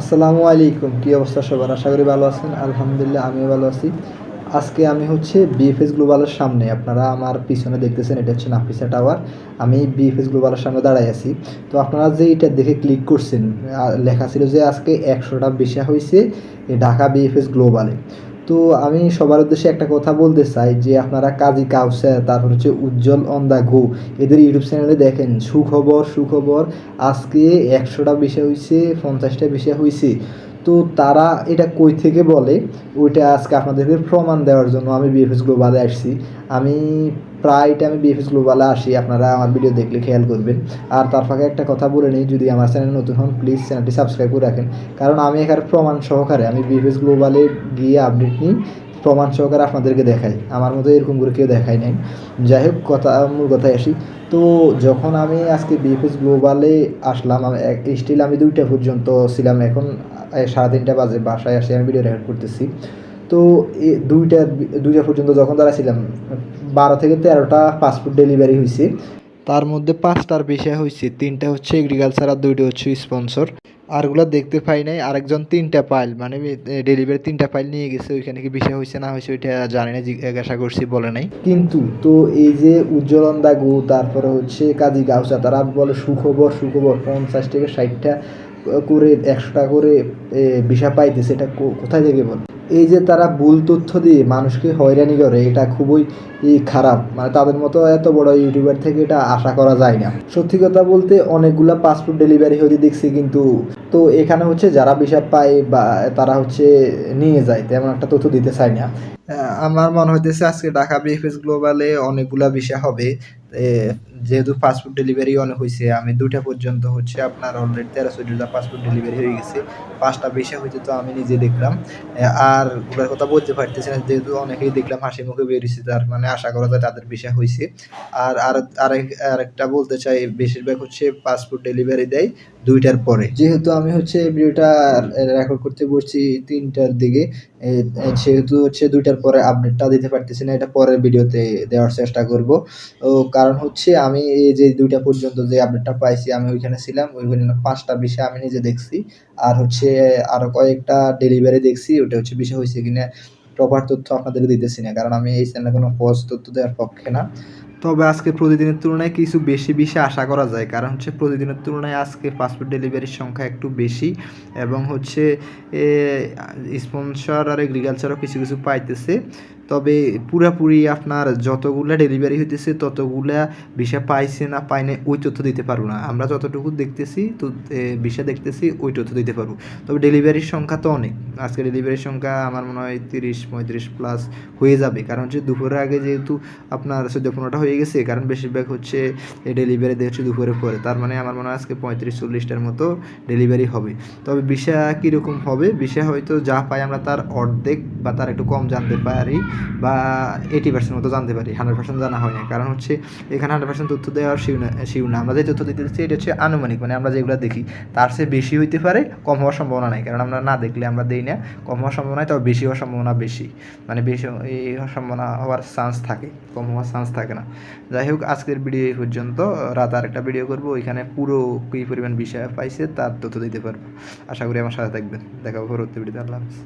আসসালামু আলাইকুম। কি অবস্থা সবার? আশা করি ভালো আছেন। আলহামদুলিল্লাহ আমিও ভালো আছি। আজকে আমি হচ্ছে বিএফএস গ্লোবালের সামনে, আপনারা আমার পিছনে দেখতেছেন এটা হচ্ছে নাফিসা টাওয়ার। আমি বিএফএস গ্লোবালের সামনে দাঁড়ায় আছি। তো আপনারা যে এটা দেখে ক্লিক করছেন, লেখা ছিল যে আজকে ১০০টা ভিসা হইছে ঢাকা বিএফএস গ্লোবালে। তো আমি সবার উদ্দেশ্যে একটা কথা বলতে চাই যে আপনারা কাজী কাউসার, তারপর হচ্ছে উজ্জ্বল অন দ্য গো, এদের ইউটিউব চ্যানেলে দেখেন সুখবর সুখবর, আজকে ১০০টা বিষয় হয়েছে, 50টা বিষয় হয়েছে। তো তারা এটা কই থেকে বলে ওইটা আজকে আপনাদেরকে প্রমাণ দেওয়ার জন্য আমি বিএফএস গ্লোবালে আসছি। আমি প্রায় টাইমে বিএফএস গ্লোবালে আসি, আপনারা আমার ভিডিও দেখলে খেয়াল করবেন। আর তার ফাঁকে একটা কথা বলে নিই, যদি আমার চ্যানেল নতুন হন প্লিজ চ্যানেলটি সাবস্ক্রাইব করে রাখেন। কারণ আমি এখানে প্রমাণ সহকারে আমি বিএফএস গ্লোবালে গিয়ে আপডেট নিই, প্রমাণ সহকারে আপনাদেরকে দেখাই। আমার মতো এরকম করে কেউ দেখাই নাই। যাই হোক, মূল কথায় আসি। তো যখন আমি আজকে বিএফএস গ্লোবালে আসলাম, আমি স্টিল আমি 2টা পর্যন্ত ছিলাম। এখন 3:30 বাজে, বাসায় আসি আমি ভিডিও রেকর্ড করতেছি। তো দুইটা পর্যন্ত যখন দাঁড়াইছিলাম, 12 থেকে 13টা পাসপোর্ট ডেলিভারি হয়েছে। তার মধ্যে 5টার বিষয় হয়েছে, 3টা হচ্ছে এগ্রিকালচার আর 2টা হচ্ছে স্পন্সর। আরগুলো দেখতে পাই নাই। আরেকজন 3টা ফাইল মানে ডেলিভারি 3টা ফাইল নিয়ে গেছে, ওইখানে কি বিষয় হয়েছে না হয়েছে ওইটা জানি না, জিজ্ঞাসা করছি, বলে নাই। কিন্তু তো এই যে উজ্জ্বলন দাগু, তারপরে হচ্ছে কাজী গাউসা, তারা বলে সুখবর সুখবর, 50 থেকে 60টা করে 100টা করে ভিসা পাইতেছে। এটা কোথায় থেকে বলে? এই যে তারা ভুল তথ্য দিয়ে মানুষকে হয়রানি করে, এটা খুবই খারাপ। মানে তাদের মতো এত বড় ইউটিউবার থেকে এটা আশা করা যায় না। সত্যি কথা বলতে অনেকগুলা পাসপোর্ট ডেলিভারি হতে দেখছি, কিন্তু তো এখানে হচ্ছে যারা ভিসা পায় বা তারা হচ্ছে নিয়ে যায়, তেমন একটা তথ্য দিতে চায় না। আমার মনে হইতেছে আজকে ঢাকা বিএফএস গ্লোবালে অনেকগুলা ভিসা হবে। যেহেতু পাসপোর্ট ডেলিভারি অনেক হয়েছে, আমি 2টা পর্যন্ত হচ্ছে আপনার অলরেডি 13-14টা পাসপোর্ট ডেলিভারি হয়ে গেছে। 5টা ভিসা হইতে তো আমি নিজে দেখলাম। আর ওটার কথা বলতে পারতেছি না, যেহেতু অনেকেই দেখলাম হাসি মুখে বেরিয়েছে, তার মানে আশা করা যায় তাদের ভিসা হয়েছে। আর আরেকটা বলতে চাই, বেশিরভাগ হচ্ছে পাসপোর্ট ডেলিভারি দেয় 2টার পরে। যেহেতু আমি হচ্ছে ভিডিওটা রেকর্ড করতে বসছি 3টার দিকে, সেহেতু হচ্ছে 2টার পরে আপডেটটা দিতে পারতেছি না, এটা পরের ভিডিওতে দেওয়ার চেষ্টা করব। ও কারণ হচ্ছে আমি এই যে 2টা পর্যন্ত যে আপডেটটা পাইছি, আমি ওইখানে ছিলাম, ওইখানে 5টা বিষয় আমি নিজে দেখছি। আর হচ্ছে আরো কয়েকটা ডেলিভারি দেখছি, ওটা হচ্ছে বিষয় হয়েছে কিনা প্রপার তথ্য আপনাদের দিতেছি না, কারণ আমি এই চ্যানেলে কোনো ফলস তথ্য দেওয়ার পক্ষে না। তবে আজকে প্রতিদিনের তুলনায় কিছু বেশি বিষয় আশা করা যায়, কারণ হচ্ছে প্রতিদিনের তুলনায় আজকে পাসপোর্ট ডেলিভারির সংখ্যা একটু বেশি, এবং হচ্ছে স্পন্সর আর এগ্রিকালচারও কিছু কিছু পাইতেছে। তবে পুরাপুরি আপনার যতগুলা ডেলিভারি হইতেছে ততগুলা ভিসা পাইছে না পায় না ওই তথ্য দিতে পারবো না। আমরা যতটুকু দেখতেছি তো ভিসা দেখতেছি ওই তথ্য দিতে পারবো। তবে ডেলিভারির সংখ্যা তো অনেক, আজকে ডেলিভারির সংখ্যা আমার মনে হয় 30-35 প্লাস হয়ে যাবে, কারণ হচ্ছে দুপুরের আগে যেহেতু আপনার 14-15টা হয়ে গেছে, কারণ বেশিরভাগ হচ্ছে ডেলিভারি দিয়ে হচ্ছে দুপুরের পরে, তার মানে আমার মনে হয় আজকে 35-40টার মতো ডেলিভারি হবে। তবে ভিসা কীরকম হবে, ভিসা হয়তো যা পাই আমরা তার অর্ধেক বা তার একটু কম জানতে পারি, বা 80% মতো জানতে পারি, 100% জানা হয় না। কারণ হচ্ছে এখানে 100% তথ্য দেওয়ার শিওর না। আমরা যে তথ্য দিতে দিচ্ছি এটা হচ্ছে আনুমানিক, মানে আমরা যেগুলো দেখি তার চেয়ে বেশি হইতে পারে, কম হওয়ার সম্ভাবনা নাই, কারণ আমরা না দেখলে আমরা দিই না। কম হওয়ার সম্ভাবনা নাই, তবে বেশি হওয়ার সম্ভাবনা বেশি, মানে বেশি এই সম্ভাবনা হওয়ার চান্স থাকে, কম হওয়ার চান্স থাকে না। যাই হোক, আজকের ভিডিও এই পর্যন্ত। রাত আরেকটা ভিডিও করবো, ওইখানে পুরো কী পরিমাণ বিষয় পাইছে তার তথ্য দিতে পারবো। আশা করি আমার সাথে থাকবেন। দেখা হবে পরবর্তী ভিডিওতে। আল্লাহ হাফেজ।